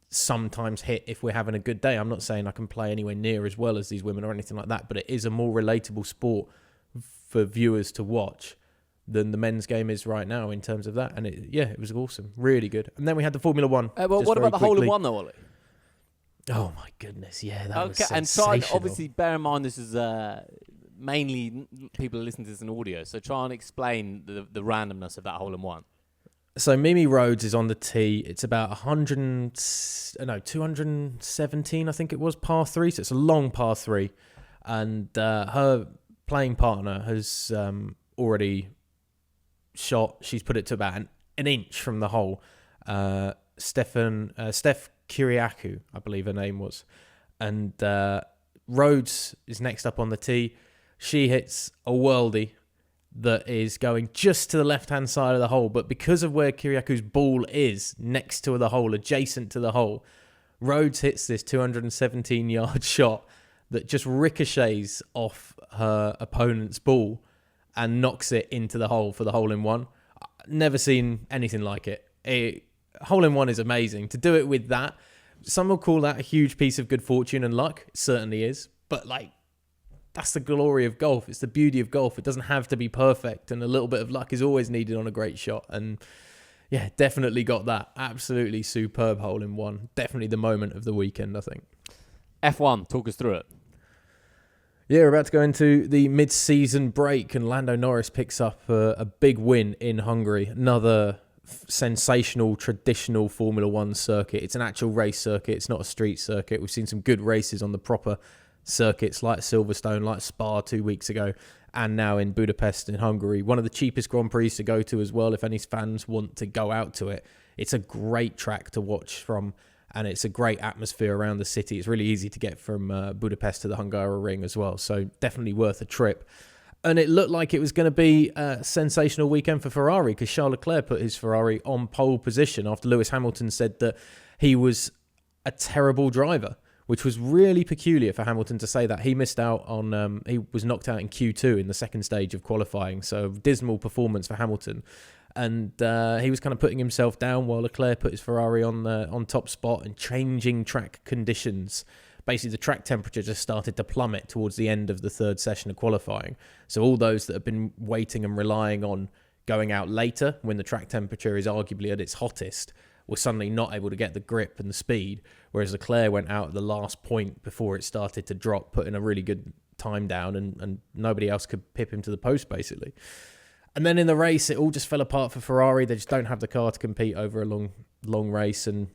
sometimes hit if we're having a good day. I'm not saying I can play anywhere near as well as these women or anything like that, but it is a more relatable sport for viewers to watch than the men's game is right now in terms of that. And it was awesome. Really good. And then we had the Formula One. What about the hole-in-one though, Ollie? Oh my goodness, yeah, that was sensational. And try, obviously, bear in mind this is mainly people listening to this in audio, so try and explain the randomness of that hole-in-one. So Mimi Rhodes is on the tee. It's about 217, I think it was, par 3. So it's a long par 3. And her playing partner has already shot. She's put it to about an inch from the hole. Steph Kyriakou, I believe her name was. And Rhodes is next up on the tee. She hits a worldie that is going just to the left-hand side of the hole. But because of where Kyriakou's ball is next to the hole, adjacent to the hole, Rhodes hits this 217-yard shot that just ricochets off her opponent's ball and knocks it into the hole for the hole-in-one. Never seen anything like it. Hole-in-one is amazing. To do it with that, some will call that a huge piece of good fortune and luck. It certainly is. But, that's the glory of golf. It's the beauty of golf. It doesn't have to be perfect, and a little bit of luck is always needed on a great shot. And yeah, definitely got that. Absolutely superb hole-in-one. Definitely the moment of the weekend, I think. F1, talk us through it. Yeah, we're about to go into the mid-season break, and Lando Norris picks up a big win in Hungary. Another sensational, traditional Formula One circuit. It's an actual race circuit. It's not a street circuit. We've seen some good races on the proper circuits like Silverstone, like Spa 2 weeks ago, and now in Budapest in Hungary. One of the cheapest Grand Prix to go to as well, if any fans want to go out to it. It's a great track to watch from, and it's a great atmosphere around the city. It's really easy to get from Budapest to the Hungaroring as well, so definitely worth a trip. And it looked like it was going to be a sensational weekend for Ferrari, because Charles Leclerc put his Ferrari on pole position after Lewis Hamilton said that he was a terrible driver, which was really peculiar for Hamilton to say that. He missed out on, he was knocked out in Q2 in the second stage of qualifying, so dismal performance for Hamilton. And he was kind of putting himself down while Leclerc put his Ferrari on top spot, and changing track conditions. Basically, the track temperature just started to plummet towards the end of the third session of qualifying. So all those that have been waiting and relying on going out later, when the track temperature is arguably at its hottest, were suddenly not able to get the grip and the speed, whereas Leclerc went out at the last point before it started to drop, putting a really good time down, and nobody else could pip him to the post, basically. And then in the race, it all just fell apart for Ferrari. They just don't have the car to compete over a long race, and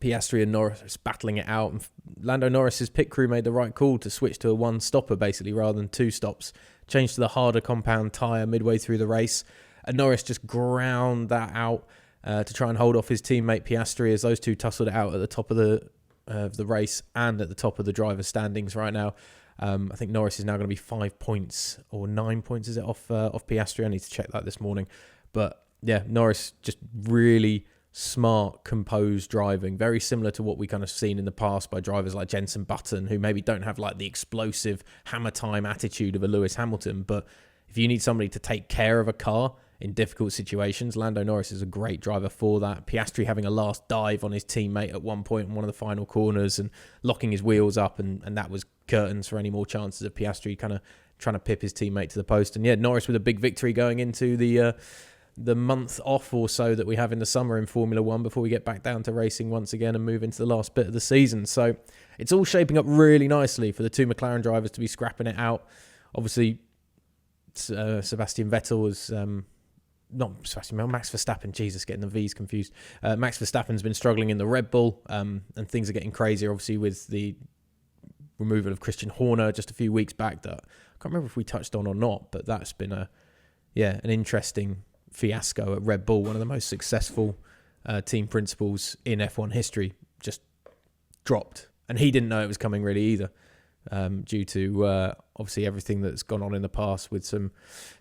Piastri and Norris battling it out. And Lando Norris's pit crew made the right call to switch to a one-stopper, basically, rather than 2 stops. Changed to the harder compound tyre midway through the race, and Norris just ground that out to try and hold off his teammate Piastri, as those two tussled it out at the top of the race and at the top of the driver's standings right now. I think Norris is now going to be 5 points or 9 points, is it, off Piastri? I need to check that this morning. But yeah, Norris just really smart, composed driving, very similar to what we kind of seen in the past by drivers like Jenson Button, who maybe don't have like the explosive hammer time attitude of a Lewis Hamilton. But if you need somebody to take care of a car in difficult situations, Lando Norris is a great driver for that. Piastri having a last dive on his teammate at one point in one of the final corners and locking his wheels up, and that was curtains for any more chances of Piastri kind of trying to pip his teammate to the post. And yeah, Norris with a big victory going into the month off or so that we have in the summer in Formula One before we get back down to racing once again and move into the last bit of the season. So it's all shaping up really nicely for the two McLaren drivers to be scrapping it out. Obviously, Sebastian Vettel was... not Sebastian Vettel, Max Verstappen, Jesus, getting the V's confused. Max Verstappen's been struggling in the Red Bull, and things are getting crazier, obviously, with the removal of Christian Horner just a few weeks back that I can't remember if we touched on or not, but that's been an interesting fiasco at Red Bull, one of the most successful team principals in F1 history, just dropped. And he didn't know it was coming really either, due to obviously everything that's gone on in the past with some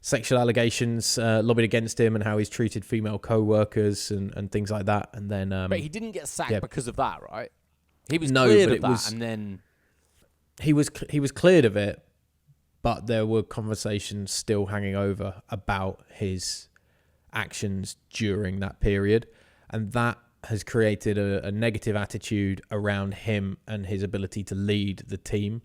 sexual allegations lobbied against him and how he's treated female co-workers and things like that. And then, but he didn't get sacked because of that, right? He was cleared of that, and then he was cleared of it, but there were conversations still hanging over about his actions during that period, and that has created a negative attitude around him and his ability to lead the team,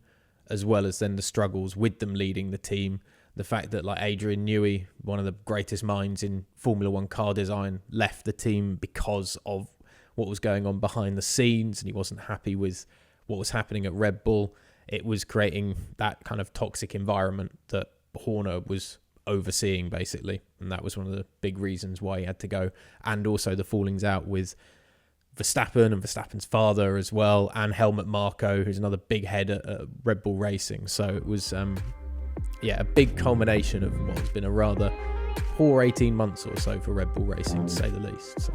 as well as then the struggles with them leading the team. The fact that like Adrian Newey, one of the greatest minds in Formula One car design, left the team because of what was going on behind the scenes, and he wasn't happy with what was happening at Red Bull. It was creating that kind of toxic environment that Horner was overseeing, basically, and that was one of the big reasons why he had to go. And also the fallings out with Verstappen and Verstappen's father as well, and Helmut Marko, who's another big head at Red Bull Racing. So it was a big culmination of what has been a rather poor 18 months or so for Red Bull Racing, to say the least. So